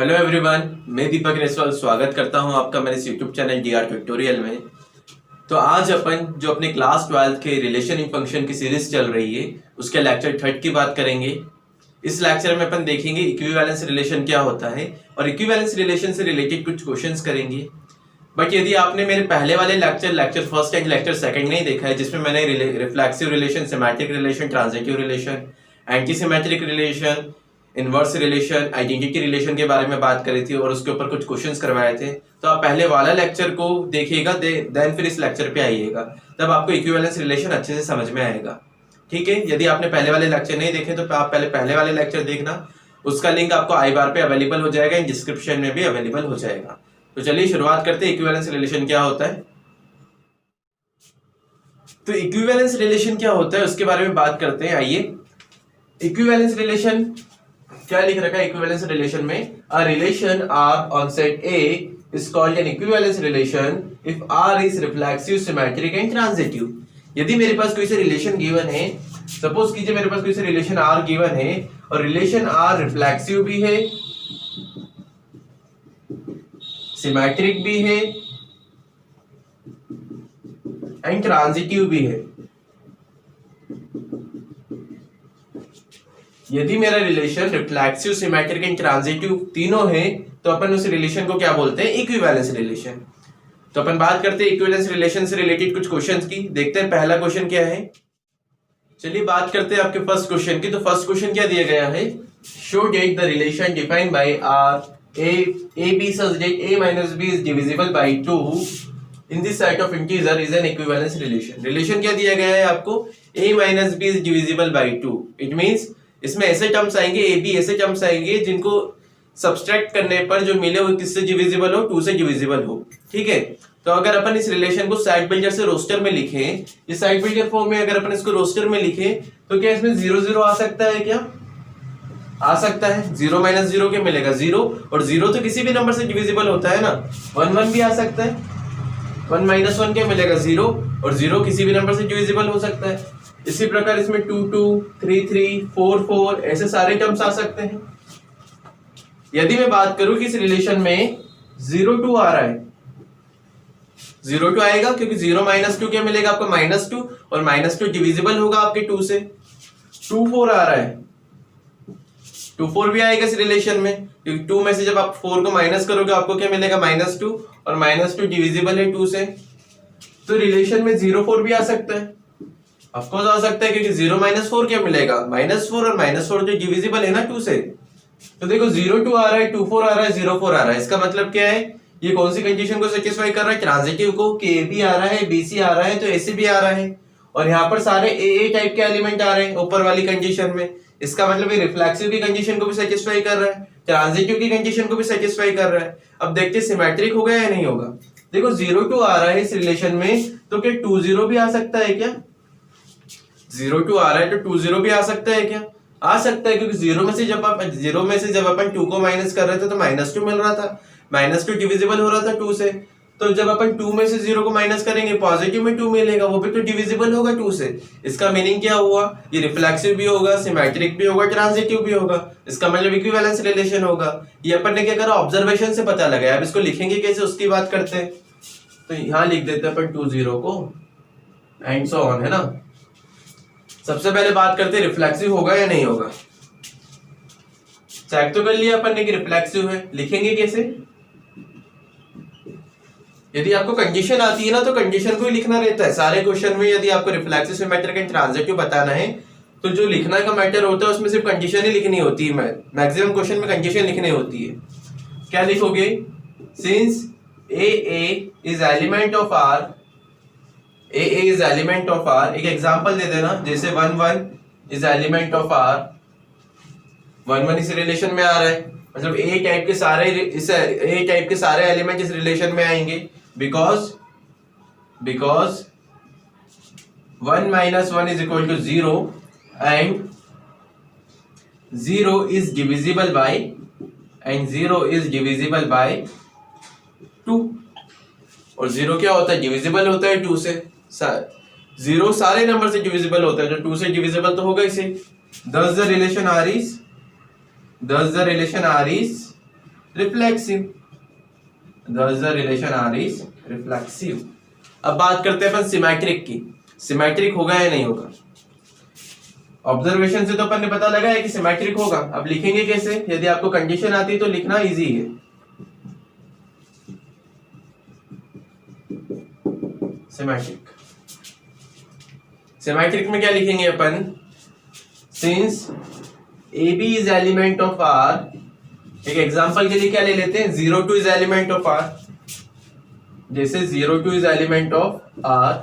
Hello everyone, मैं दीपक रेसवाल स्वागत करता हूं आपका मेरे इस यूट्यूब चैनल डीआर ट्यूटोरियल में। तो आज अपन जो अपने क्लास 12 के रिलेशन इन फंक्शन की सीरीज चल रही है उसके लेक्चर 3 की बात करेंगे। इस लेक्चर में अपन देखेंगे इक्विवेलेंस रिलेशन क्या होता है और इक्विवेलेंस रिलेशन से रिलेटेड कुछ क्वेश्चंस करेंगे। बट यदि आपने मेरे पहले वाले lecture first and lecture second नहीं देखा है, जिसमें मैंने reflexive relation, symmetric relation, transitive relation, anti symmetric relation, inverse relation, identity relation के बारे में बात करी थी और उसके ऊपर कुछ क्वेश्चंस करवाए थे, तो आप पहले वाला लेक्चर को देखिएगा, देन फिर इस लेक्चर पे आइएगा, तब आपको इक्विवेलेंस रिलेशन अच्छे से समझ में आएगा। ठीक है, यदि आपने पहले वाले लेक्चर नहीं देखे तो आप पहले वाले लेक्चर देखना, उसका लिंक आपको आई बार पे अवेलेबल हो जाएगा, डिस्क्रिप्शन में भी अवेलेबल हो जाएगा। तो चलिए शुरुआत करते हैं। इक्विवेलेंस रिलेशन क्या होता है? तो इक्विवेलेंस रिलेशन क्या होता है उसके बारे में बात करते हैं। आइए, इक्विवेलेंस रिलेशन क्या लिख रखा है इक्विवेलेंस रिलेशन में? A relation R on set A is called an equivalence relation if R is reflexive, symmetric and transitive. यदि मेरे पास कोई सा रिलेशन गिवन है, सपोज कीजिए मेरे पास कोई सा रिलेशन आर गिवन है और रिलेशन आर रिफ्लेक्सिव भी है, सिमेट्रिक भी है एंड ट्रांजिटिव भी है। यदि मेरा relation reflexive, symmetric and transitive तीनों है तो अपन उस रिलेशन को क्या बोलते हैं? Equivalence relation. तो अपन बात करते हैं इक्विवेलेंस रिलेशन से रिलेटेड कुछ क्वेश्चंस की। देखते हैं पहला क्वेश्चन क्या है। चलिए बात करते हैं आपके फर्स्ट क्वेश्चन की। तो फर्स्ट क्वेश्चन क्या दिया गया है? Show that the relation defined by R A B such that a minus b is divisible by 2 in this set of integer is an equivalence relation। Relation क्या दिया गया है आपको? a minus b is divisible by 2। It means इसमें ऐसे terms आएंगे, A B ऐसे terms आएंगे जिनको सब्सट्रैक्ट करने पर जो मिले वो किससे डिविजिबल हो? 2 से डिविजिबल हो। ठीक है, तो अगर अपन इस रिलेशन को साइड बिल्डर से रोस्टर में लिखें, इस साइड बिल्डर फॉर्म में अगर अपन इसको रोस्टर में लिखें तो क्या इसमें 0 0 आ सकता है? क्या आ सकता है? 0 माइनस 0 क्या मिलेगा? 0। और 0 तो किसी भी नंबर से डिविजिबल होता है ना। 1 1 भी आ सकता है। 1 माइनस 1 क्या मिलेगा? 0। और 0 किसी भी नंबर से डिविजिबल हो सकता है। इसी प्रकार इसमें 2 2, 3 3, 4 4 ऐसे सारे टर्म्स आ सकते हैं। यदि मैं बात करूं कि इस रिलेशन में 0 2 आ रहा है, 0 2 आएगा क्योंकि 0 माइनस 2 क्या मिलेगा आपको? -2। और -2 डिविजिबल होगा आपके 2 से। 2 4 आ रहा है, 2 4 भी आएगा इस रिलेशन में क्योंकि 2 में से जब आप 4 को माइनस करोगे आपको क्या मिलेगा? -2। और -2 डिविजिबल है 2 से, तो रिलेशन में 0 4 भी आ सकता है। ऑफकोर्स आ सकता है क्योंकि 0 माइनस 4 क्या मिलेगा? -4। और -4 जो डिविजिबल है ना 2 से। तो देखो 0 2 आ रहा है, 2 4 आ रहा है, 0 4 आ रहा है। इसका मतलब क्या है? ये कौन सी कंडीशन को सेटिस्फाई कर रहा है? ट्रांजिटिव को, कि ए बी आ रहा है, बी सी आ रहा है तो ए सी भी आ रहा है। और यहाँ पर सारे ए टाइप के एलिमेंट आ रहे हैं ऊपर वाली कंडीशन में। इसका मतलब ये रिफ्लेक्सिव की कंडीशन को भी सेटिस्फाई कर रहा है, ट्रांजिटिव की कंडीशन को भी सेटिस्फाई कर रहा है। अब देखते हैं सिमेट्रिक होगा या नहीं होगा। देखो 0 2 आ रहा है इस रिलेशन में, तो क्या 2 0 भी आ सकता है? क्या 0 2 आ रहा है तो 2 0 भी आ सकता है? क्या आ सकता है, क्योंकि 0 में से जब अपन 2 को माइनस कर रहे थे तो -2 मिल रहा था, -2 डिविजिबल हो रहा था 2 से। तो जब अपन 2 में से 0 को माइनस करेंगे पॉजिटिव में 2 मिलेगा, वो भी तो डिविजिबल होगा 2 से। इसका मीनिंग क्या हुआ? ये रिफ्लेक्सिव भी होगा, सिमेट्रिक भी होगा, ट्रांजिटिव भी होगा। इसका मतलब इक्विवेलेंस रिलेशन होगा। ये अपन ने क्या करा? ऑब्जर्वेशन से पता लगाया। अब इसको लिखेंगे कैसे उसकी बात करते हैं। तो यहाँ लिख देते हैं अपन 2 0 को एंड सो ऑन, है ना। सबसे पहले बात करते हैं रिफ्लेक्सिव होगा या नहीं होगा। चेक तो कर लिया अपन ने कि रिफ्लेक्सिव है। लिखेंगे कैसे? यदि आपको कंडीशन आती है ना तो कंडीशन को ही लिखना रहता है सारे क्वेश्चन में। यदि आपको रिफ्लेक्सिव, सिमेट्रिक एंड ट्रांजिटिव बताना है तो जो लिखना का मैटर होता है उसमें सिर्फ कंडीशन ही लिखनी होती है। मैक्सिमम क्वेश्चन में कंडीशन लिखनी होती है। क्या लिखोगे? Since A is element of R, A is element of R. एक एग्जांपल दे देना, जैसे 1 1 इज एलिमेंट ऑफ आर। 1 1 इस रिलेशन में आ रहा है, मतलब ए टाइप के सारे एलिमेंट इस रिलेशन में आएंगे because 1 minus 1 is equal to 0 and 0 is divisible by 2। और 0 क्या होता है? डिविजिबल होता है 2 से। 0 सारे नंबर से डिविजिबल होता है, जो 2 से डिविजिबल तो होगा इसे। Thus the relation R is reflexive, thus the relation R is reflexive. अब बात करते हैं अपन सिमेट्रिक की, सिमेट्रिक होगा या नहीं होगा। ऑब्जर्वेशन से तो अपन ने पता लगा है कि सिमेट्रिक होगा, अब लिखेंगे कैसे, यदि आपको कंडीशन आती है तो लिखना इजी है। सिमेट्रिक, सिमेट्रिक में क्या लिखेंगे अपन, since AB is element of R, एक एग्जांपल के लिए क्या ले लेते हैं, 0 2 इज एलिमेंट ऑफ R, जैसे 0 2 is element of R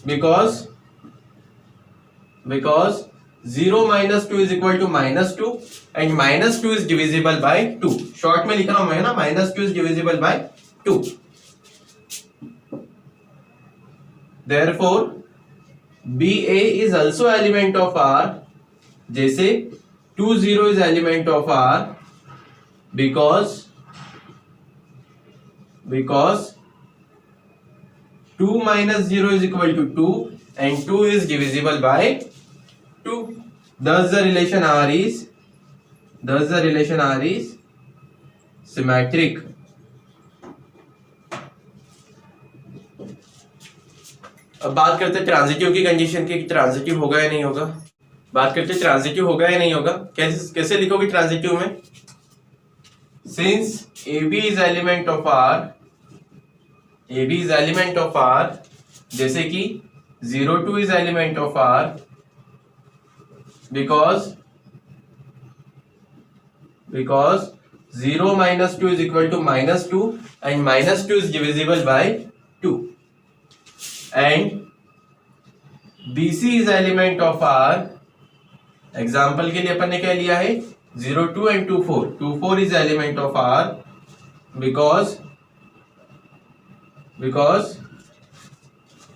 because 0 minus 2 is equal to -2 and -2 is divisible by 2. Short में लिख रहा हूं मैं ना, -2 is divisible by 2. Therefore BA is also element of R, जैसे 2 0 is element of R because 2 minus 0 is equal to 2 and 2 is divisible by 2. Thus the relation R is symmetric. अब बात करते हैं ट्रांजिटिव की कंडीशन की, transitive होगा या नहीं होगा। बात करते हैं ट्रांजिटिव होगा या नहीं होगा, कैसे लिखोगे ट्रांजिटिव में, since AB is element of R, जैसे कि 0 2 is element of R because 0 minus 2 is equal to -2 and -2 is divisible by 2 and BC is element of R, example के लिए अपन ने क्या लिया है, 0 2 and 2 4, 2 4 is element of R because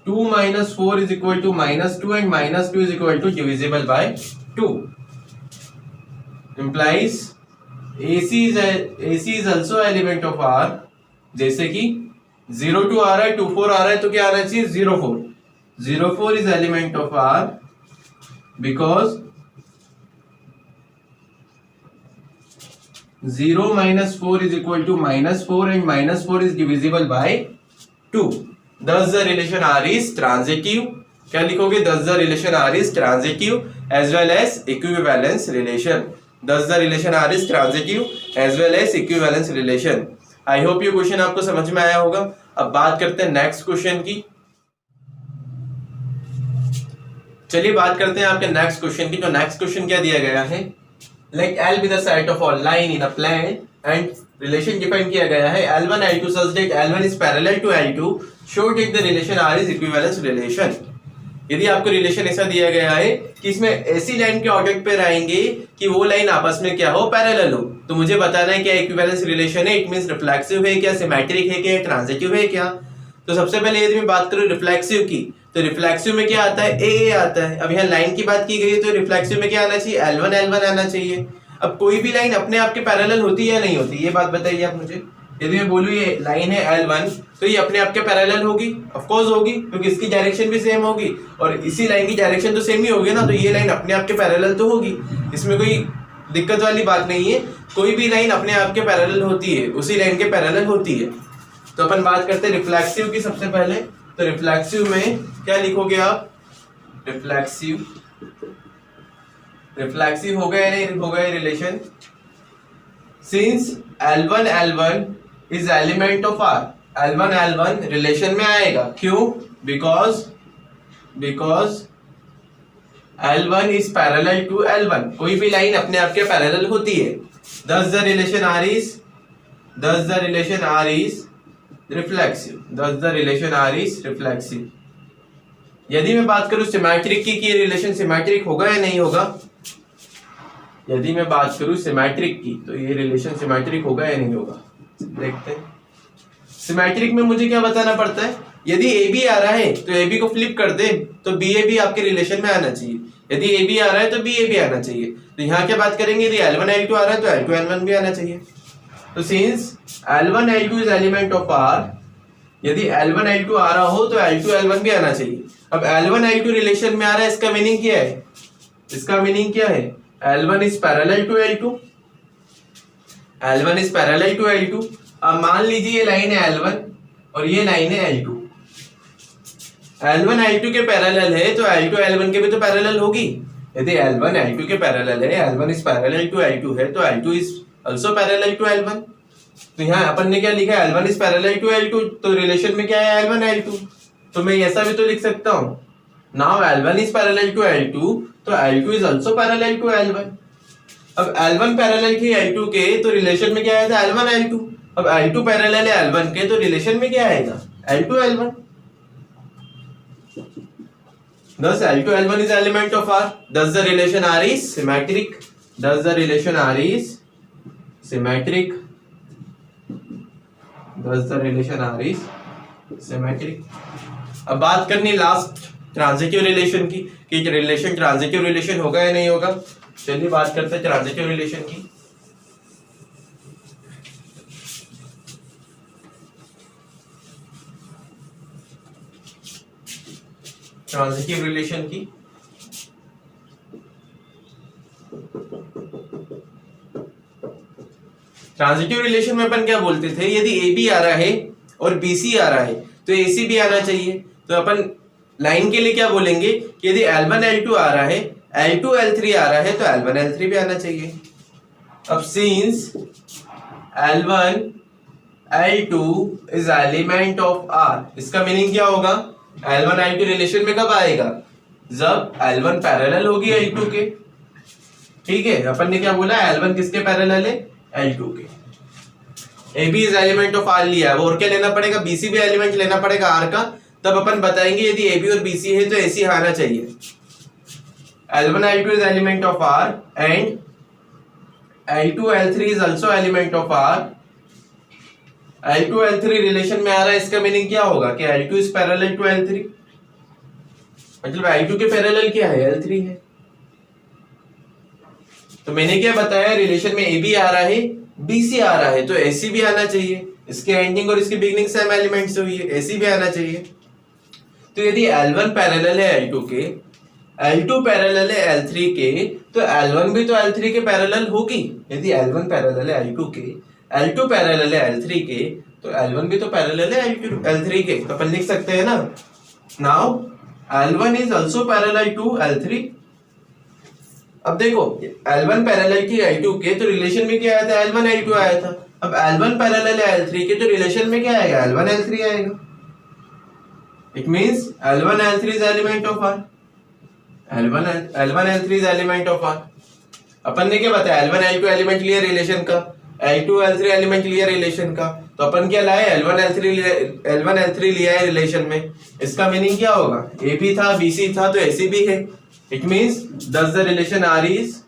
2 minus 4 is equal to -2 and -2 is equal to divisible by 2 implies AC is also element of R, जैसे कि 0 2 आ रहा है, 2 4 आ रहा है, तो क्या आना चाहिए, 0 4, 0 4 is element of R because 0 minus 4 is equal to -4 and -4 is divisible by 2. Thus the relation R is transitive. क्या लिखोगे, thus the relation R is transitive as well as equivalence relation. Thus the relation R is transitive as well as equivalence relation. I hope ये question आपको समझ में आया होगा। अब बात करते हैं नेक्स्ट क्वेश्चन की। चलिए बात करते हैं आपके नेक्स्ट क्वेश्चन की। तो नेक्स्ट क्वेश्चन क्या दिया गया है, Let L be the set of all line in a plane and relation define किया गया है L1 L2 such that L1 is parallel to L2, show that the relation R is equivalence relation. यदि आपको relation ऐसा दिया गया है कि इसमें ऐसी लाइन के ऑब्जेक्ट पे रहेंगे कि वो लाइन आपस में क्या हो, पैरेलल हो, तो मुझे बताना है क्या इक्विवेलेंस रिलेशन है, इट मींस रिफ्लेक्सिव है क्या, सिमेट्रिक है क्या, ट्रांजिटिव है क्या। तो सबसे पहले यदि मैं बात करूं रिफ्लेक्सिव की, तो रिफ्लेक्सिव में क्या आता है, ए आता है। अब यहाँ लाइन की बात की गई है तो रिफ्लेक्सिव में क्या आना चाहिए, L1 आना चाहिए। अब कोई भी लाइन अपने आप के पैरेलल होती है या नहीं होती, ये बात बताइए आप मुझे। यदि मैं बोलूँ ये लाइन है L1 तो ये अपने आप के पैरेलल होगी, ऑफ कोर्स होगी, क्योंकि इसकी डायरेक्शन भी सेम होगी और इसी लाइन की डायरेक्शन तो सेम ही होगी ना, तो ये लाइन अपने आप के पैरेलल तो होगी, इसमें कोई दिक्कत वाली बात नहीं है। कोई भी लाइन अपने आप के पैरेलल होती है, उसी लाइन के पैरेलल होती है। तो अपन बात करते हैं रिफ्लेक्सिव की सबसे पहले। तो रिफ्लेक्सिव में क्या लिखोगे आप, रिफ्लेक्सिव हो गया नहीं हो गया relation, since L1 is element of R, L1 relation में आएगा, क्यों, because L1 is parallel to L1, कोई भी लाइन अपने आप के पैरेलल होती है। Thus the relation R is reflexive. यदि मैं बात करूं सिमेट्रिक की, ये रिलेशन सिमेट्रिक होगा या नहीं होगा, यदि मैं बात करूं सिमेट्रिक की तो ये रिलेशन सिमेट्रिक होगा या नहीं होगा, देखते हैं। सिमेट्रिक में मुझे क्या बताना पड़ता है, यदि AB आ रहा है तो AB को फ्लिप कर दे तो BAB आपके रिलेशन में आना चाहिए, यदि AB आ रहा है तो BAB आना चाहिए। तो यहाँ क्या बात करेंगे, यदि L1 L2 आ रहा है तो L2 L1 भी आना चाहिए। तो since L1 L2 is element of R, यदि L1 L2 आ रहा हो तो L2 L1 भी आना चाहिए। अब L1 L2 रिलेशन में आ रहा है, इसका मीनिंग क्या है, इसका मीनिंग क्या है, L1 is parallel to L2 L1 is parallel to L2। अब मान लीजिए ये लाइन है L1 और ये लाइन है L2। L1 L2 के पैरेलल है तो L2 L1 के भी तो पैरेलल होगी। यदि L1 L2 के पैरेलल है, L1 is parallel to L2 है, तो L2 is also parallel to L1। तो यहाँ अपन ने क्या लिखा है, L1 is parallel to L2, तो रिलेशन में क्या है L1 L2। तो मैं ऐसा भी तो लिख सकता हूँ, now L1 is parallel to L2, तो L2 is also parallel to L1। अब L1 पैरेलल थी L2 के, तो रिलेशन में क्या आया था L1 L2। अब L2 पैरेलल है L1 के, तो रिलेशन में क्या आएगा L2 L1। Thus L2 L1 is element of R. Thus the relation R is symmetric. Thus the relation R is symmetric. Thus the relation R is symmetric. अब बात करनी last transitive relation की, कि relation transitive relation होगा या नहीं होगा। चलिए बात करते हैं ट्रांजिटिव रिलेशन की। ट्रांजिटिव रिलेशन की ट्रांजिटिव रिलेशन में अपन क्या बोलते थे, यदि ए बी आ रहा है और बी सी आ रहा है तो ए सी भी आना चाहिए। तो अपन लाइन के लिए क्या बोलेंगे कि यदि L1 L2 आ रहा है, L2 L3 आ रहा है, तो L1 L3 भी आना चाहिए। अब since L1 L2 is element of R, इसका मीनिंग क्या होगा, L1 L2 रिलेशन में कब आएगा, जब L1 पैरेलल होगी L2 के। ठीक है, अपन ने क्या बोला, L1 किसके पैरेलल है, L2 के। AB is element of R लिया है, और क्या लेना पड़ेगा, BC भी एलिमेंट लेना पड़ेगा R का, तब अपन बताएंगे यदि AB और BC है तो AC आना चाहिए। L1 L2 is element of R and L2 L3 is also element of R। L2 L3 relation में आ रहा है, इसका मीनिंग क्या होगा कि L2 is parallel to L3, मतलब L2 के पैरेलल क्या है, L3 है। तो मैंने क्या बताया, रिलेशन में AB आ रहा है, BC आ रहा है, तो AC भी आना चाहिए। इसके एंडिंग और इसकी बिगिनिंग सेम एलिमेंट से हुई है, AC भी आना चाहिए। तो यदि L1 पैरेलल है L2 के, L2 पैरेलल है L3 के, तो L1 भी तो L3 के पैरेलल होगी। यदि L1 पैरेलल है L2 के, L2 पैरेलल है L3 के, तो L1 भी तो पैरेलल है L3 के। तो अपन लिख सकते हैं ना, now L1 is also parallel to L3। अब देखो L1 पैरेलल की L2 के, तो रिलेशन में क्या आया था, L1 L2 आया था। अब L1 पैरेलल है L3 के, तो रिलेशन में क्या आएगा, L1 L3 आएगा। It means L1 L3 is element of R। L1 L3 is element of R। अपन ने क्या बताया, L1 L2 एलिमेंट लिया रिलेशन का, L2 L3 एलिमेंट लिया रिलेशन का, तो अपन क्या लाए, L1 L3 लिया है रिलेशन में। इसका मीनिंग क्या होगा, AB था, BC था, तो AC भी है। It means thus the relation R is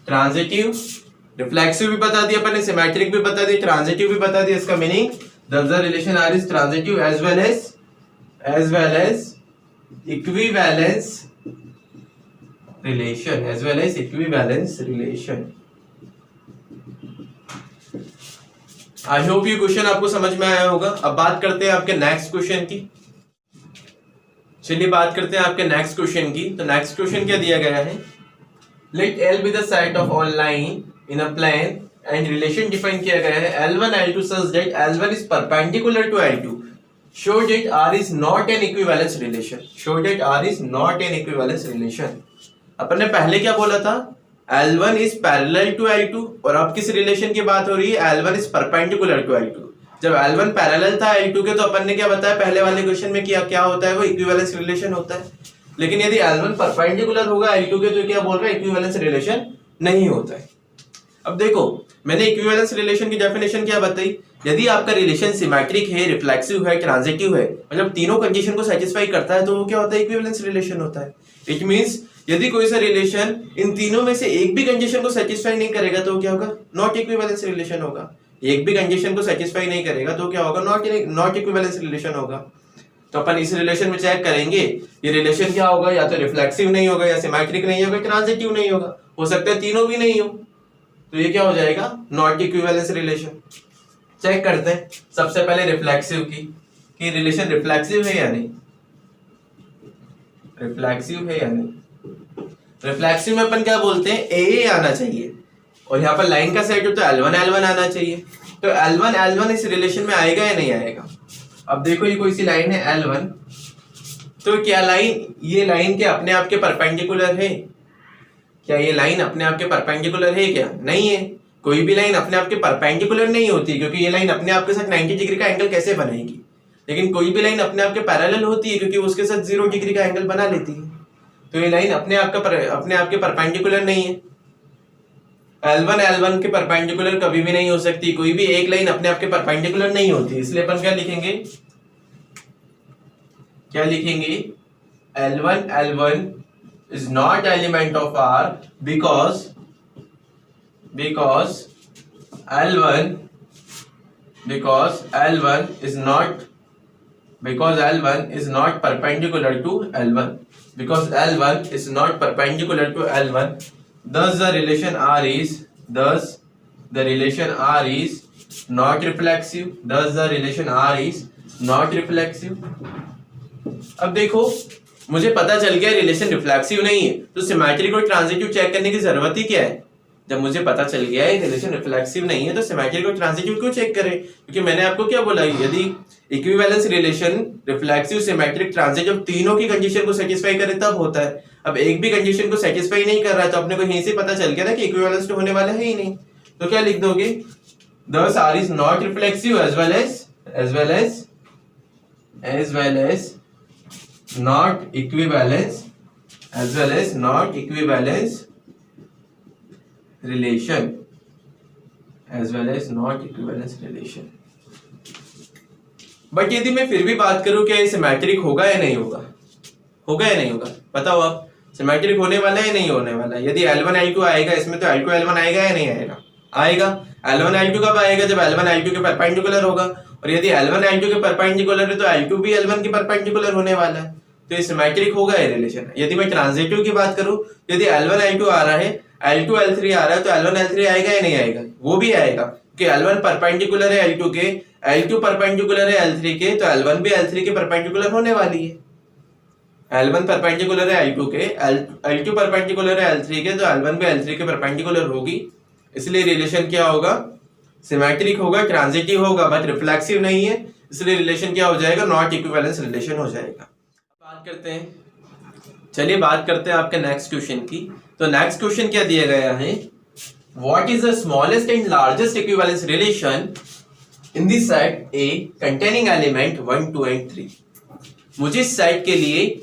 transitive, reflexive भी बता दिया अपन ने, सिमेट्रिक भी बता दिया, ट्रांजिटिव भी बता दिया। इसका meaning thus the relation R is transitive as well as equivalence relation। I hope ये क्वेश्चन आपको समझ में आया होगा। अब बात करते हैं आपके नेक्स्ट क्वेश्चन की। चलिए बात करते हैं आपके नेक्स्ट क्वेश्चन की। तो नेक्स्ट क्वेश्चन क्या दिया गया है, let L be the side of all line in a plane and relation define किया गया है L1 L2 such that L1 is perpendicular to L2, show that R is not an equivalence relation. अपन ने पहले क्या बोला था, L1 is parallel to L2, और अब किस रिलेशन की बात हो रही है, L1 is perpendicular to L2। जब L1 पैरेलल था L2 के, तो अपन ने क्या बताया पहले वाले क्वेश्चन में, क्या होता है, वो इक्विवेलेंस रिलेशन होता है। लेकिन यदि L1 परपेंडिकुलर होगा L2 के, तो क्या बोल रहे हैं, इक्विवेलेंस रिलेशन नहीं होता है। अब देखो मैंने इक्विवेलेंस रिलेशन की डेफिनेशन क्या बताई, यदि आपका रिलेशन सिमेट्रिक है, रिफ्लेक्सिव है, ट्रांजिटिव है, मतलब तीनों कंडीशन को सेटिस्फाई करता है, तो वो क्या होता है, इक्विवेलेंस रिलेशन होता है। इट मींस यदि कोई सा रिलेशन इन तीनों में से एक भी कंडीशन को सेटिस्फाई नहीं करेगा, तो क्या होगा, नॉट इक्विवेलेंस रिलेशन होगा। एक भी कंडीशन को सेटिस्फाई नहीं करेगा, तो क्या होगा, नॉट इक्विवेलेंस रिलेशन होगा। तो अपन इस रिलेशन में चेक करेंगे, ये रिलेशन क्या होगा, या तो रिफ्लेक्सिव नहीं होगा, या सिमेट्रिक नहीं होगा, ट्रांजिटिव नहीं होगा, हो सकता है तीनों भी नहीं हो। तो ये क्या हो जाएगा, नॉट इक्विवेलेंस रिलेशन। चेक करते हैं सबसे पहले रिफ्लेक्सिव की, कि रिलेशन रिफ्लेक्सिव है या नहीं। रिफ्लेक्सिव है या नहीं। रिफ्लेक्सिव में अपन क्या बोलते हैं, ए आना चाहिए, और यहाँ पर लाइन का सेट हो तो L1 L1 आना चाहिए। तो L1 L1 इस रिलेशन में आएगा या नहीं आएगा। अब देखो ये कोई सी लाइन है L1, तो क्या लाइन, ये लाइन के अपने आप के परपेंडिकुलर है, क्या ये लाइन अपने आप के परपेंडिकुलर है क्या, नहीं है। कोई भी लाइन अपने आप के परपेंडिकुलर नहीं होती, क्योंकि ये लाइन अपने आप के साथ 90 डिग्री का एंगल कैसे बनाएगी। लेकिन कोई भी लाइन अपने आप के पैरेलल होती है, क्योंकि उसके साथ 0 डिग्री का एंगल बना लेती है। तो ये लाइन अपने आप के परपेंडिकुलर नहीं है। L1 L1 के परपेंडिकुलर कभी भी नहीं हो सकती, कोई भी एक लाइन अपने आप के परपेंडिकुलर नहीं होती। इसलिए अपन क्या लिखेंगे, L1 L1 is not element of R because L1 is not perpendicular to L1, because L1 is not perpendicular to L1, thus the relation R is not reflexive, अब देखो मुझे पता चल गया रिलेशन रिफ्लेक्सिव नहीं है, तो सिमेट्रिक और ट्रांजिटिव चेक करने की जरूरत ही क्या है। जब मुझे पता चल गया है रिलेशन रिफ्लेक्सिव नहीं है, तो सिमेट्रिक और ट्रांजिटिव क्यों चेक करें, क्योंकि मैंने आपको क्या बोला, यदि equivalence relation reflexive, symmetric, transitive तीनों की कंडीशन को सेटिस्फाई करे तब होता है। अब एक भी कंडीशन को सेटिस्फाई नहीं कर रहा है, तो अपने को यहीं से पता चल गया ना कि इक्विवेलेंस तो होने वाला है ही नहीं। तो क्या लिख दोगे, thus R is not reflexive as well as not equivalence relation। But यदि मैं फिर भी बात करूं क्या ये सिमेट्रिक होगा या नहीं होगा, बताओ आप, सिमेट्रिक होने वाला है या नहीं होने वाला। यदि L1 L2 आएगा इसमें, तो L2 L1 आएगा या नहीं आएगा। L1 L2 कब आएगा, जब L1 L2 के परपेंडिकुलर होगा, और यदि L1 L2 के परपेंडिकुलर है तो L2 भी L1 के परपेंडिकुलर होने वाला है, तो ये सिमेट्रिक होगा ये रिलेशन। यदि मैं ट्रांजिटिव की बात करूं, यदि L1 L2 आ रहा है, L2 L3 आ रहा है, तो L1 L3 आएगा या नहीं आएगा, वो भी आएगा, क्योंकि L1 परपेंडिकुलर है L2 के, L2 परपेंडिकुलर है L3 के, तो L1 भी L3 के परपेंडिकुलर होने वाली है। L1 परपेंडिकुलर है L2 के, L2 परपेंडिकुलर है L3 के, तो L1 भी L3 के परपेंडिकुलर होगी। इसलिए रिलेशन क्या होगा, सिमेट्रिक होगा, ट्रांजिटिव होगा, बट रिफ्लेक्सिव नहीं है, इसलिए रिलेशन क्या हो जाएगा, नॉट इक्विवेलेंस रिलेशन हो जाएगा। बात करते हैं आपके नेक्स्ट क्वेश्चन की। तो नेक्स्ट क्वेश्चन क्या दिया गया है, what is the smallest and largest equivalence relation in the set A containing element 1 2 and 3। मुझे इस सेट के लिए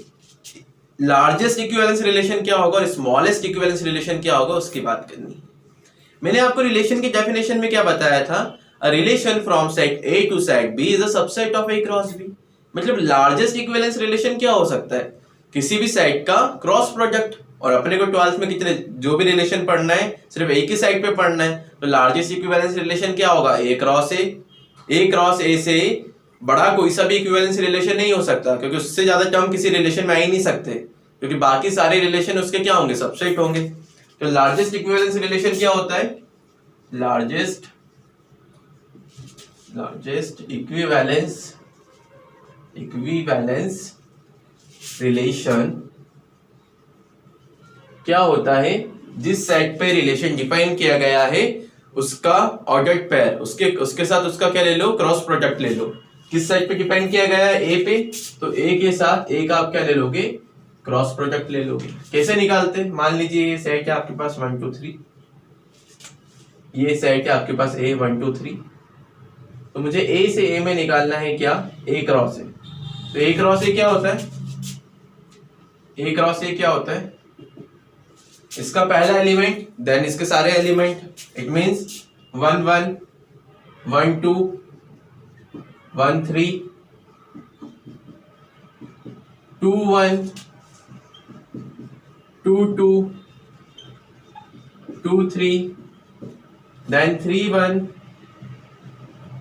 लार्जेस्ट इक्विवेलेंस रिलेशन क्या होगा और स्मॉलेस्ट इक्विवेलेंस रिलेशन क्या होगा उसकी बात करनी। मैंने आपको रिलेशन की डेफिनेशन में क्या बताया था, a relation from set A to set B is a subset of A cross B. मतलब लार्जेस्ट इक्विवेलेंस रिलेशन क्या हो सकता है, किसी भी साइड का क्रॉस प्रोडक्ट। और अपने को 12th में कितने जो भी रिलेशन पढ़ना है सिर्फ एक ही साइड पे पढ़ना है, तो लार्जेस्ट इक्विवेलेंस रिलेशन क्या होगा, ए क्रॉस ए से बड़ा कोई सा भी इक्विवेलेंस रिलेशन नहीं हो सकता, क्योंकि उससे ज्यादा टर्म किसी रिलेशन में आ ही नहीं सकते, क्योंकि बाकी सारे रिलेशन उसके क्या होंगे, सबसेट होंगे। तो लार्जेस्ट इक्विवेलेंस रिलेशन क्या होता है, लार्जेस्ट इक्विवेलेंस रिलेशन क्या होता है, जिस सेट पे रिलेशन डिफाइन किया गया है उसका ऑर्डर्ड पेयर, उसके साथ उसका क्या ले लो, क्रॉस प्रोडक्ट ले लो। किस सेट पे डिफाइन किया गया है, ए पे, तो ए के साथ ए का आप क्या ले लोगे, क्रॉस प्रोडक्ट ले लोगे। कैसे निकालते, मान लीजिए ये सेट है आपके पास 1 2 3, ये सेट है आपके पास ए 1 2 3, तो मुझे ए से ए में निकालना है क्या, ए क्रॉस ए। तो ए क्रॉस ए क्या होता है, ए क्रॉस ए क्या होता है, इसका पहला एलिमेंट देन इसके सारे एलिमेंट, इट मींस 1 1 1 2 1 3 2 1 2 2 2 3 then 3 1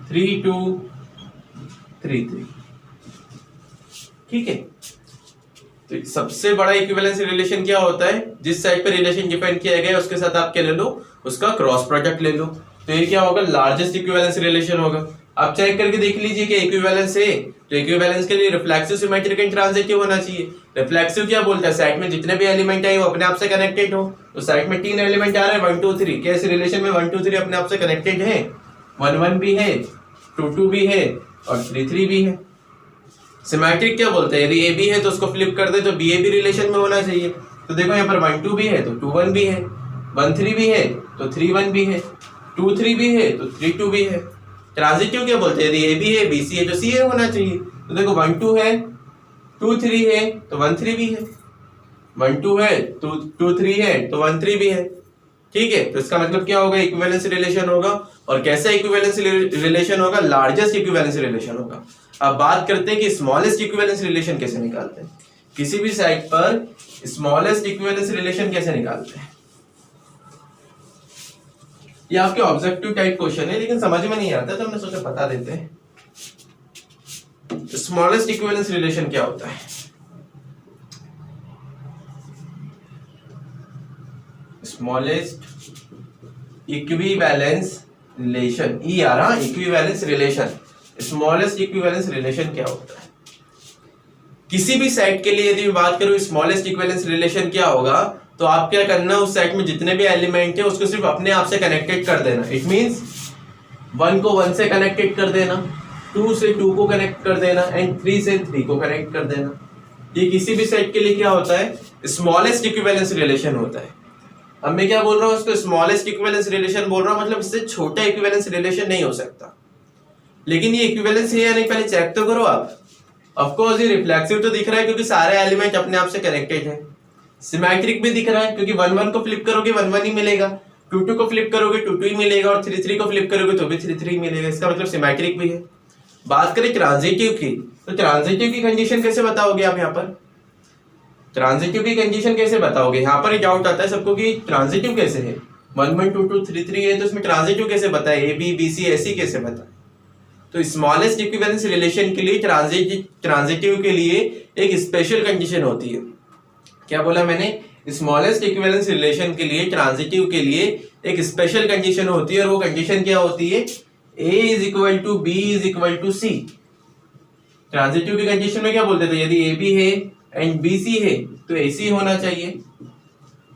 3 2 3 3। ठीक है, तो सबसे बड़ा इक्विवेलेंस रिलेशन क्या होता है, जिस साइड पे रिलेशन डिफाइन किया गया है उसके साथ आप क्या ले लो, उसका क्रॉस प्रोडक्ट ले लो। तो ये क्या होगा, लार्जेस्ट इक्विवेलेंस रिलेशन होगा। आप चेक करके देख लीजिए कि इक्विवेलेंस है, तो इक्विवेलेंस के लिए रिफ्लेक्सिव, सिमेट्रिक एंड ट्रांजिटिव होना चाहिए। रिफ्लेक्सिव क्या बोलता है, सेट में जितने भी एलिमेंट है वो अपने आप से कनेक्टेड हो। तो सेट में 3 एलिमेंट आ रहे हैं 1 2 3, क्या इस रिलेशन में 1 2 3 अपने आप से कनेक्टेड है? 1 1 भी है, 2 2 भी है और 3 3 भी है। सिमेट्रिक क्या बोलते हैं, यदि ए बी है तो उसको फ्लिप कर दे तो बी ए भी रिलेशन में होना चाहिए। तो देखो यहाँ पर 1 2 भी है तो 2 1 भी है, 1 3 भी है तो 3 1 भी है, 2 3 भी है तो 3 2 भी है। ट्रांजिटिव क्या बोलते हैं, यदि ए बी है बी सी है तो सी ए होना चाहिए। तो देखो 1 2 है, 2 3 है तो 1 3 भी है, 1 2 है तो 2 3 है तो 1 3 भी है। ठीक है, तो इसका मतलब क्या होगा, इक्विवेलेंस रिलेशन होगा। और कैसा इक्विवेलेंस रिलेशन होगा, लार्जेस्ट इक्विवेलेंस रिलेशन होगा। अब बात करते हैं कि स्मॉलेस्ट इक्विवेलेंस रिलेशन कैसे निकालते हैं। किसी भी साइट पर स्मॉलेस्ट इक्विवेलेंस रिलेशन कैसे निकालते हैं। ये आपके ऑब्जेक्टिव टाइप क्वेश्चन है, लेकिन समझ में नहीं आता तो हमने सोचा बता देते हैं। स्मॉलेस्ट इक्विवेलेंस रिलेशन क्या होता है। स्मॉलेस्ट इक्विवेलेंस रिलेशन, ई आ रहा, equivalence relation. Smallest equivalence relation क्या होता है। किसी भी सेट के लिए यदि मैं बात करूं स्मॉलेस्ट इक्विवेलेंस रिलेशन क्या होगा, तो आप क्या करना, उस सेट में जितने भी एलिमेंट है उसको सिर्फ अपने आप से कनेक्टेड कर देना। इट मींस 1 को 1 से कनेक्टेड कर देना, 2 से 2 को कनेक्ट कर देना एंड 3 से 3 को कनेक्ट कर देना। ये किसी भी सेट के लिए क्या होता है, स्मॉलेस्ट इक्विवेलेंस रिलेशन होता है। अब मैं क्या बोल रहा हूँ, उसको स्मॉलेस्ट इक्विवेलेंस रिलेशन बोल रहा हूँ, मतलब इससे छोटा इक्विवेलेंस रिलेशन नहीं हो सकता। लेकिन ये इक्विवेलेंस है या नहीं पहले चेक तो करो आप। ऑफ कोर्स ये रिफ्लेक्सिव तो दिख रहा है क्योंकि सारे एलिमेंट अपने आप से कनेक्टेड है। सिमेट्रिक भी दिख रहा है क्योंकि 1 1 को फ्लिप करोगे 1 1 ही मिलेगा, 2 2 को फ्लिप करोगे 2 2 ही मिलेगा और 3 3 को फ्लिप करोगे तो भी 3 3 मिलेगा। इसका मतलब सिमेट्रिक भी है। बात करें ट्रांजिटिव की, तो ट्रांजिटिव की कंडीशन कैसे बताओगे आप यहाँ पर। ट्रांजिटिव की कंडीशन कैसे बताओगे, यहाँ पर डाउट आता है सबको कि ट्रांजिटिव कैसे है। 1 1 2 2 3 3 है तो इसमें ट्रांजिटिव कैसे बताए, ए बी बी सी ऐसी कैसे बताए। तो स्मॉलेस्ट इक्विवेलेंस रिलेशन के लिए ट्रांजिटिव के लिए एक स्पेशल कंडीशन होती है। क्या बोला मैंने, स्मॉलेस्ट इक्विवेलेंस रिलेशन के लिए ट्रांजिटिव के लिए एक स्पेशल कंडीशन होती है और वो कंडीशन क्या होती है, A is equal to B is equal to C. Transitive की कंडीशन में क्या बोलते थे, यदि ए बी है एंड बी सी है तो ए सी होना चाहिए।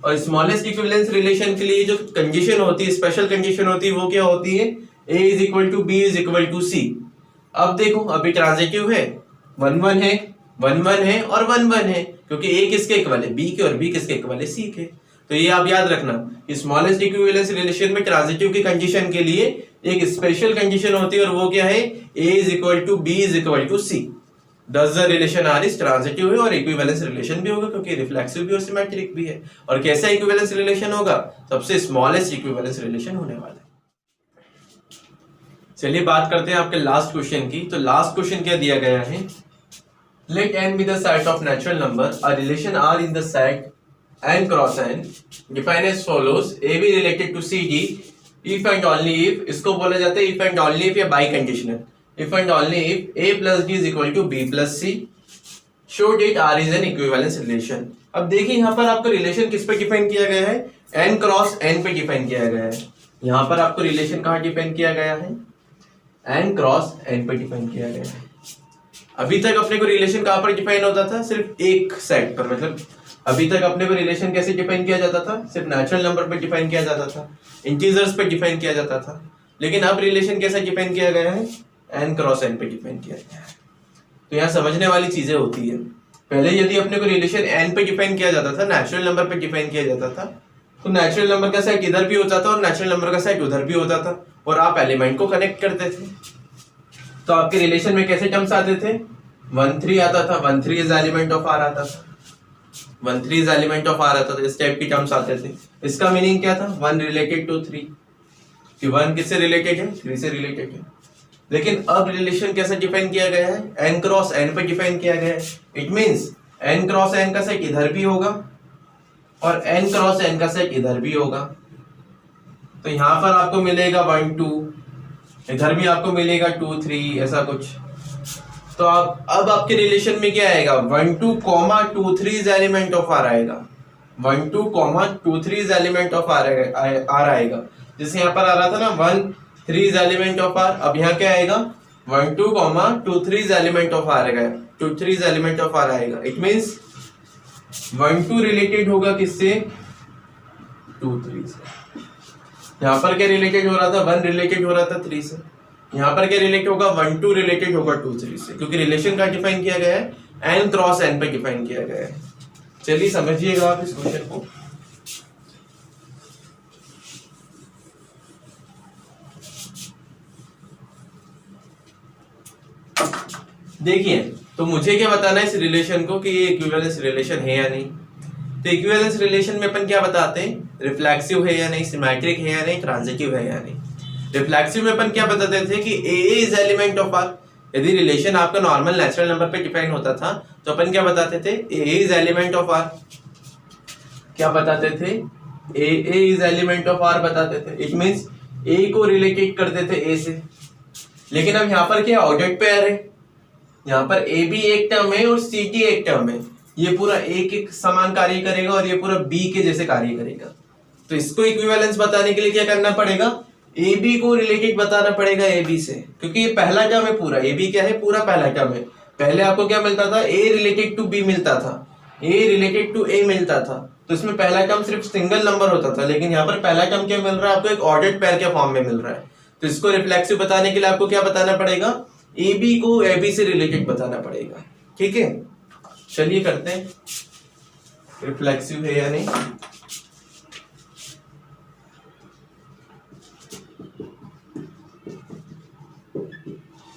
और स्मॉलेस्ट इक्विवेलेंस रिलेशन के लिए जो कंडीशन होती है, स्पेशल कंडीशन होती है, वो क्या होती है, A is equal to B is equal to c. अब देखो अभी ट्रांजिटिव है, 1 1 है, 1 1 है और 1 1 है, क्योंकि A किसके इक्वल है, B के, और B किसके इक्वल है, C के। तो ये आप याद रखना, स्मॉलेस्ट इक्विवेलेंस रिलेशन में ट्रांजिटिव की कंडीशन के लिए एक स्पेशल कंडीशन होती है और वो क्या है, A is equal to B is equal to c. Thus the relation R is transitive है और इक्विवेलेंस रिलेशन भी होगा क्योंकि रिफ्लेक्सिव भी और सिमेट्रिक भी है। और कैसा इक्विवेलेंस रिलेशन होगा, सबसे स्मॉलेस्ट इक्विवेलेंस रिलेशन होने वाला है। चलिए बात करते हैं आपके लास्ट क्वेश्चन की। तो लास्ट क्वेश्चन क्या दिया गया है, late n be the set of natural number, a relation r in the set n cross n defined as follows, a be related to cd if and only if, इसको बोला जाता है if and only if या by conditional, if and only if a plus d is equal to b plus c, show that r is an equivalence relation। अब देखिए यहाँ पर आपका रिलेशन किस पे डिफाइन किया गया है, n क्रॉस n पे डिफाइन किया गया है। यहाँ पर आपको रिलेशन कहाँ डिफाइन किया गया है, n क्रॉस n पे डिफाइन किया गया है। अभी तक अपने को रिलेशन कहाँ पर डिफाइन होता था, सिर्फ एक सेट पर, मतलब अभी तक अपने को रिलेशन कैसे डिफाइन किया जाता था, सिर्फ नेचुरल नंबर पे डिफाइन किया जाता था, इंटीजर्स पे डिफाइन किया जाता था। लेकिन अब रिलेशन कैसे डिफाइन किया गया है, n क्रॉस n पे डिफाइन किया गया है। तो यहाँ समझने वाली चीजें होती है। पहले यदि अपने को रिलेशन n पे डिफाइन किया जाता था, नेचुरल नंबर पे डिफाइन किया जाता था, तो नेचुरल नंबर का सेट इधर भी होता था और नेचुरल नंबर का सेट उधर भी होता था और आप एलिमेंट को कनेक्ट करते थे। तो आपके रिलेशन में कैसे टर्म्स आते थे, 1 3 आता था, 1 3 इज एलिमेंट ऑफ आर आता था, 1 3 इज एलिमेंट ऑफ आर आता था, इस टाइप की टर्म्स आते थे। इसका मीनिंग क्या था, 1 रिलेटेड टू 3, कि 1 किससे रिलेटेड है, 3 से रिलेटेड है। लेकिन अब रिलेशन कैसे डिफाइन किया गया है, n क्रॉस n पे डिफाइन किया गया है। It means n cross n का सेट इधर भी होगा और n क्रॉस n का सेट इधर भी होगा। तो यहाँ पर आपको मिलेगा 1 2, इधर भी आपको मिलेगा 2 3, ऐसा कुछ। तो आप अब आपके रिलेशन में क्या आएगा, 1 2 2 3 इज एलिमेंट ऑफ आर आएगा, 1 2 2 3 इज एलिमेंट ऑफ आर आएगा। जैसे यहाँ पर आ रहा था ना 1 3 is element of R। अब यहाँ क्या आएगा 1 2 2 3 is element of R आएगा, 2 3 is element of R आएगा। इट मीन्स 1 2 रिलेटेड होगा किससे 2 3 से। यहाँ पर क्या रिलेटेड हो रहा था 1 रिलेटेड हो रहा था 3 से। यहाँ पर क्या रिलेटेड होगा 1 2 रिलेटेड होगा 2 3 से, क्योंकि रिलेशन का डिफाइन किया गया है n क्रॉस n पे डिफाइन किया गया है। चलिए समझिएगा आप इस क्वेश्चन को। देखिए तो मुझे क्या बताना है इस रिलेशन को कि ये इक्विवेलेंस रिलेशन है या नहीं। तो इक्विवेलेंस रिलेशन में अपन क्या बताते हैं, रिफ्लेक्सिव है या नहीं, सिमेट्रिक है या नहीं, ट्रांजिटिव है या नहीं। रिफ्लेक्सिव में अपन क्या बताते थे कि ए इज एलिमेंट ऑफ आर। यदि रिलेशन आपका नॉर्मल नेचुरल नंबर पे डिफाइन होता था तो अपन क्या बताते थे ए इज एलिमेंट ऑफ आर। क्या बताते थे ए इज एलिमेंट ऑफ आर बताते थे। इट मींस ए को रिलेटेड करते थे ए से। लेकिन अब यहाँ पर क्या ऑर्डर्ड पेयर है, यहाँ पर ए बी एक टर्म है और सी टी एक टर्म है। ये पूरा एक एक समान कार्य करेगा और ये पूरा बी के जैसे कार्य करेगा। तो इसको इक्विवेलेंस बताने के लिए क्या करना पड़ेगा, ए बी को रिलेटेड बताना पड़ेगा ए बी से, क्योंकि ये पहला टर्म है पूरा। ए बी क्या है, पूरा पहला टर्म है। पहले आपको क्या मिलता था, ए रिलेटेड टू बी मिलता था, ए रिलेटेड टू ए मिलता था। तो इसमें पहला टर्म सिर्फ सिंगल नंबर होता था, लेकिन यहाँ पर पहला टर्म क्या मिल रहा है आपको, एक ऑर्डर्ड पेयर के फॉर्म में मिल रहा है। तो इसको रिफ्लेक्सिव बताने के लिए आपको क्या बताना पड़ेगा, ए बी को ए बी से रिलेटेड बताना पड़ेगा। ठीक है, चलिए करते हैं रिफ्लेक्सिव है या नहीं।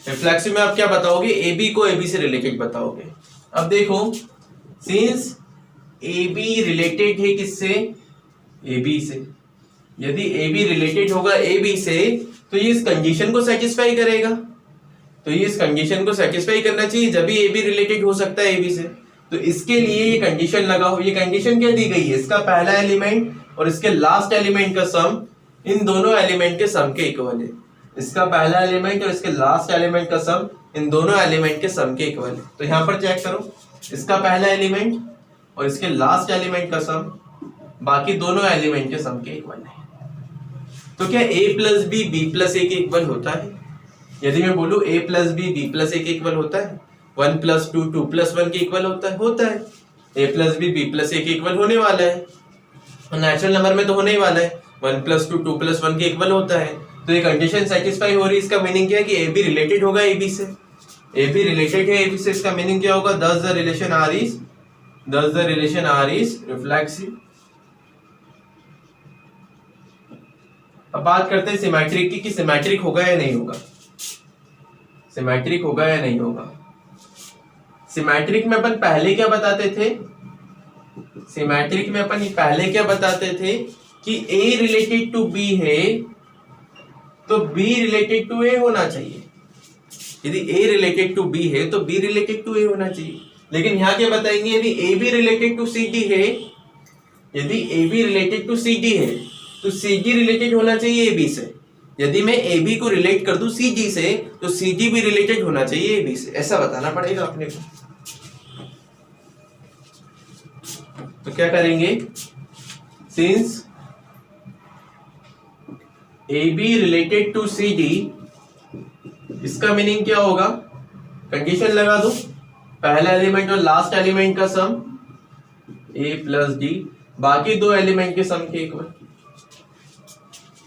रिफ्लेक्सिव में आप क्या बताओगे, ए बी को ए बी से रिलेटेड बताओगे। अब देखो सिंस ए बी रिलेटेड है किससे, ए बी से, यदि ए बी रिलेटेड होगा ए बी से तो ये इस कंडीशन को सेटिस्फाई करेगा। तो ये इस कंडीशन को सेटिस्फाई करना चाहिए जब भी ए बी रिलेटेड हो सकता है ए बी से। तो इसके लिए ये कंडीशन लगाओ। ये कंडीशन क्या दी गई है, इसका पहला एलिमेंट और इसके लास्ट एलिमेंट का सम इन दोनों एलिमेंट के सम के इक्वल है। इसका पहला एलिमेंट और इसके लास्ट एलिमेंट का सम इन दोनों एलिमेंट के सम के इक्वल है। तो यहाँ पर चेक करो, इसका पहला एलिमेंट और इसके लास्ट एलिमेंट का सम बाकी दोनों एलिमेंट के सम के इक्वल है। तो क्या a plus b b plus a के इक्वल होता है? यदि मैं बोलूं a plus b b plus a के इक्वल होता है, 1 प्लस 2 2 प्लस 1 के इक्वल होता है, होता है। a plus b b plus a के इक्वल होने वाला है, और नेचुरल नंबर में तो होने ही वाला है। 1 प्लस 2 2 प्लस 1 के इक्वल होता है। तो ये कंडीशन सेटिस्फाई हो रही है। इसका मीनिंग क्या है कि ए बी रिलेटेड होगा ए बी से। ए बी रिलेटेड है ए बी से, इसका मीनिंग क्या होगा, thus the relation R is reflexive. अब बात करते हैं सिमेट्रिक की, कि सिमेट्रिक होगा या नहीं होगा। सिमेट्रिक होगा या नहीं होगा। सिमेट्रिक में अपन पहले क्या बताते थे, सिमेट्रिक में अपन पहले क्या बताते थे कि A रिलेटेड टू B है तो B रिलेटेड टू A होना चाहिए। यदि A रिलेटेड टू B है तो B रिलेटेड टू A होना चाहिए। लेकिन यहाँ क्या बताएंगे, यदि AB रिलेटेड टू CD है, यदि AB रिलेटेड टू CD है तो CG रिलेटेड होना चाहिए AB से। यदि मैं AB को रिलेट कर दूं CG से तो CG भी रिलेटेड होना चाहिए AB से। ऐसा बताना पड़ेगा अपने को। तो क्या करेंगे, since AB related to CD, इसका मीनिंग क्या होगा, कंडीशन लगा दो, पहला एलिमेंट और लास्ट एलिमेंट का सम A प्लस D बाकी दो एलिमेंट के सम के इक्वल।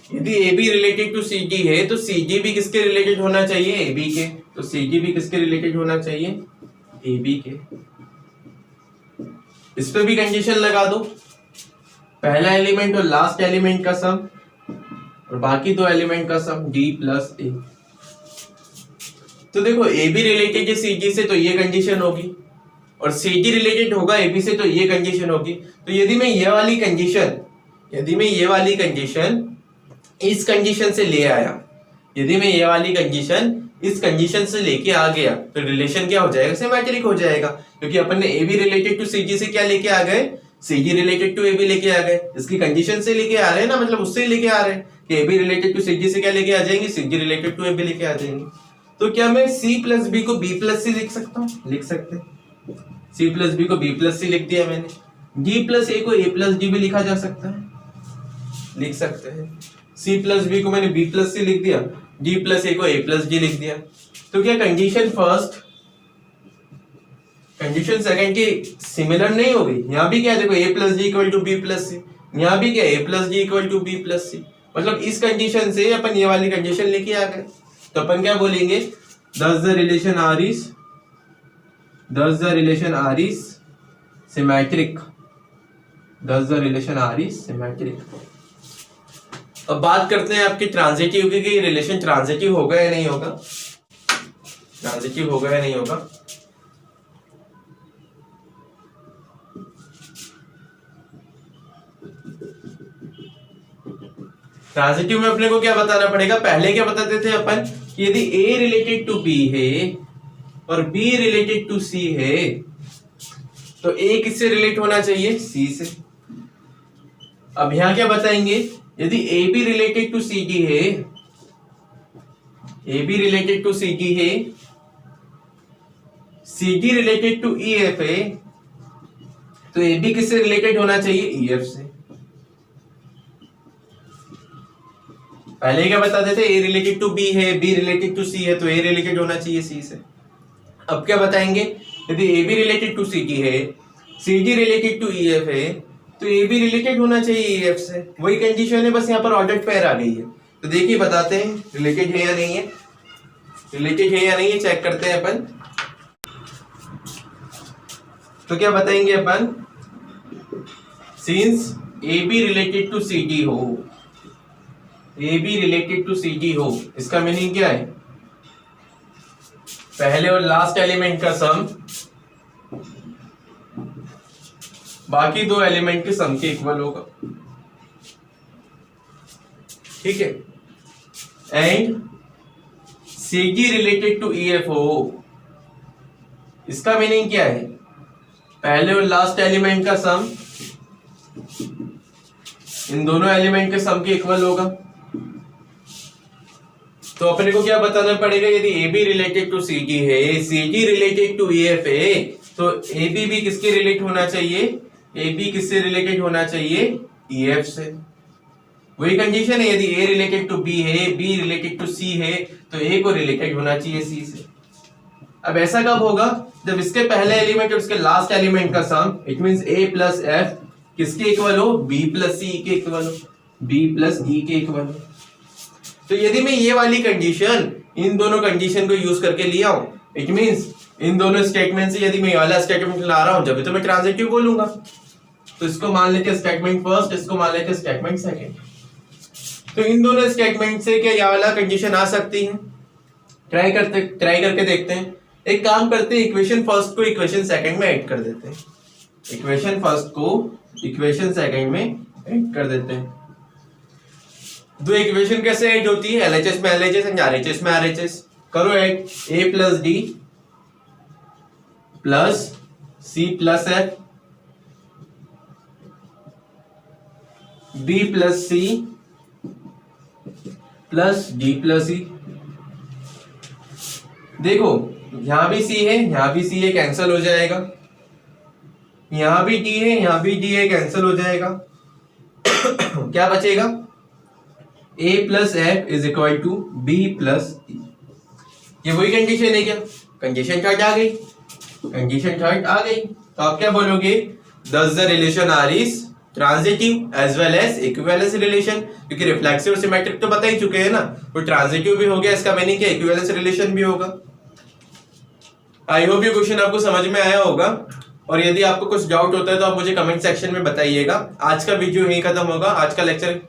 यदि AB रिलेटेड टू CG है तो CG भी किसके रिलेटेड होना चाहिए, AB के। तो CG भी किसके रिलेटेड होना चाहिए, AB के। इस पे भी कंडीशन लगा दो, पहला एलिमेंट और लास्ट एलिमेंट का सम और बाकी दो एलिमेंट का सम D प्लस A। तो देखो AB रिलेटेड है CG से तो ये कंडीशन होगी, और CG रिलेटेड होगा AB से तो ये कंडीशन होगी। तो यदि मैं ये वाली कंडीशन इस कंडीशन से ले आया, यदि मैं ये वाली कंडीशन इस कंडीशन से लेके आ गया तो रिलेशन क्या हो जाएगा, सिमेट्रिक हो जाएगा। क्योंकि अपन ने AB रिलेटेड टू CG से क्या लेके आ गए, CG रिलेटेड टू AB लेके आ गए। इसकी कंडीशन से लेके आ रहे हैं ना, मतलब उससे लेके आ रहे हैं कि AB रिलेटेड टू CG से क्या लेके आ जाएंगे, CG रिलेटेड टू AB लेके आ जाएंगे। तो क्या मैं C प्लस B को B प्लस C लिख सकता हूँ, लिख सकते हैं। C प्लस B को B प्लस C लिख दिया मैंने। D प्लस A को A प्लस D भी लिखा जा सकता है, लिख सकते हैं। सी प्लस बी को मैंने बी प्लस सी लिख दिया, डी प्लस ए को ए प्लस डी लिख दिया। तो क्या कंडीशन फर्स्ट कंडीशन सेकंड की सिमिलर नहीं हो गई? यहाँ भी क्या है देखो, a plus d equal to b plus c, यहाँ भी क्या है, a plus d equal to b plus c. मतलब इस कंडीशन से अपन ये वाली कंडीशन लेके आ गए। तो अपन क्या बोलेंगे, thus the relation R is symmetric, thus the relation R is symmetric। अब बात करते हैं आपके ट्रांजिटिव की, कि रिलेशन ट्रांजिटिव होगा या नहीं होगा, ट्रांजिटिव होगा या नहीं होगा। ट्रांजिटिव में अपने को क्या बताना पड़ेगा, पहले क्या बताते थे अपन, यदि A रिलेटेड टू B है और B रिलेटेड टू C है तो A किससे रिलेट होना चाहिए, C से। अब यहां क्या बताएंगे, यदि AB रिलेटेड टू CD है, AB रिलेटेड टू CD है, CD रिलेटेड टू EF है, तो AB किससे रिलेटेड होना चाहिए, EF से। पहले क्या बताते थे, ए रिलेटेड टू बी है, बी रिलेटेड टू सी है, तो ए रिलेटेड होना चाहिए सी से। अब क्या बताएंगे, यदि ए b related to c d है, c D related to E f है, तो ए बी रिलेटेड होना चाहिए ई एफ से। वही कंडीशन है, बस यहाँ पर ऑर्डर पेयर आ गई है। तो देखिए बताते हैं रिलेटेड है या नहीं है, रिलेटेड है या नहीं है चेक करते हैं अपन। तो क्या बताएंगे अपन, since a b related to c d हो, a b related to c d हो, इसका मीनिंग क्या है, पहले और लास्ट एलिमेंट का सम बाकी दो एलिमेंट के सम के इक्वल होगा, ठीक है। And C D related to E F हो, इसका मीनिंग क्या है, पहले और लास्ट एलिमेंट का सम इन दोनों एलिमेंट के सम के इक्वल होगा। तो अपने को क्या बताना पड़ेगा, यदि ए b related to c d है, c D related to E f है, तो ए बी भी किसके रिलेट होना चाहिए, ए बी किससे रिलेटेड होना चाहिए, ई एफ से। वही कंडीशन है, यदि ए रिलेटेड टू बी है, बी रिलेटेड टू सी है, तो ए को रिलेटेड होना चाहिए सी से। अब ऐसा कब होगा, जब इसके पहले एलिमेंट और इसके लास्ट एलिमेंट का sum, it means a plus f किसके इक्वल हो, बी प्लस सी के इक्वल हो, बी प्लस ई के इक्वल हो। तो यदि मैं ये वाली कंडीशन इन दोनों कंडीशन को यूज करके लिया हूं, इट मींस इन दोनों स्टेटमेंट से यदि मैं ये वाला स्टेटमेंट ला रहा हूं, जब तो मैं ट्रांजिटिव बोलूंगा। तो इसको मान लेते स्टेटमेंट फर्स्ट, इसको मान लेते स्टेटमेंट सेकंड। तो इन दोनों स्टेटमेंट से क्या ये वाला कंडीशन आ सकती है, ट्राई करके देखते हैं। एक काम करते हैं, इक्वेशन फर्स्ट को इक्वेशन सेकंड में ऐड कर देते हैं, इक्वेशन फर्स्ट को इक्वेशन सेकंड में ऐड कर देते हैं। दो इक्वेशन कैसे ऐड होती है, एलएचएस में एलएचएस एंड आरएचएस में आरएचएस। करो add, a plus d plus c plus f, b plus c plus d plus e. देखो यहां भी सी है, यहां भी सी है, कैंसिल हो जाएगा। यहां भी डी है, यहां भी डी है, कैंसिल हो जाएगा। क्या बचेगा, a plus f is equal to b plus e. ये वही कंडीशन है क्या, कंडीशन थर्ड आ गई, कंडीशन थर्ड आ गई। तो आप क्या बोलोगे, thus the relation R is transitive as well as equivalence relation, क्योंकि रिफ्लेक्सिव और सिमेट्रिक तो बता ही चुके हैं ना, वो ट्रांजिटिव भी हो गया, इसका मीनिंग क्या, इक्विवेलेंस रिलेशन भी होगा। आई होप ये क्वेश्चन आपको समझ में आया होगा, और यदि आपको कुछ डाउट होता है तो आप मुझे कमेंट सेक्शन में बताइएगा। आज का वीडियो यहीं खत्म होगा, आज का लेक्चर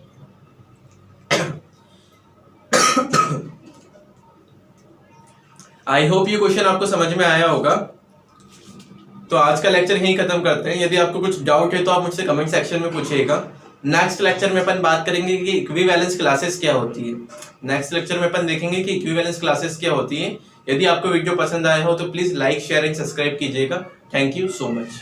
आई होप ये क्वेश्चन आपको समझ में आया होगा। तो आज का लेक्चर यहीं खत्म करते हैं। यदि आपको कुछ डाउट है तो आप मुझसे कमेंट सेक्शन में पूछिएगा। नेक्स्ट लेक्चर में अपन बात करेंगे कि इक्विवेलेंस क्लासेस क्या होती है। नेक्स्ट लेक्चर में अपन देखेंगे कि इक्विवेलेंस क्लासेस क्या होती है। यदि आपको वीडियो पसंद आया हो तो please like, share and subscribe कीजिएगा। Thank you so much.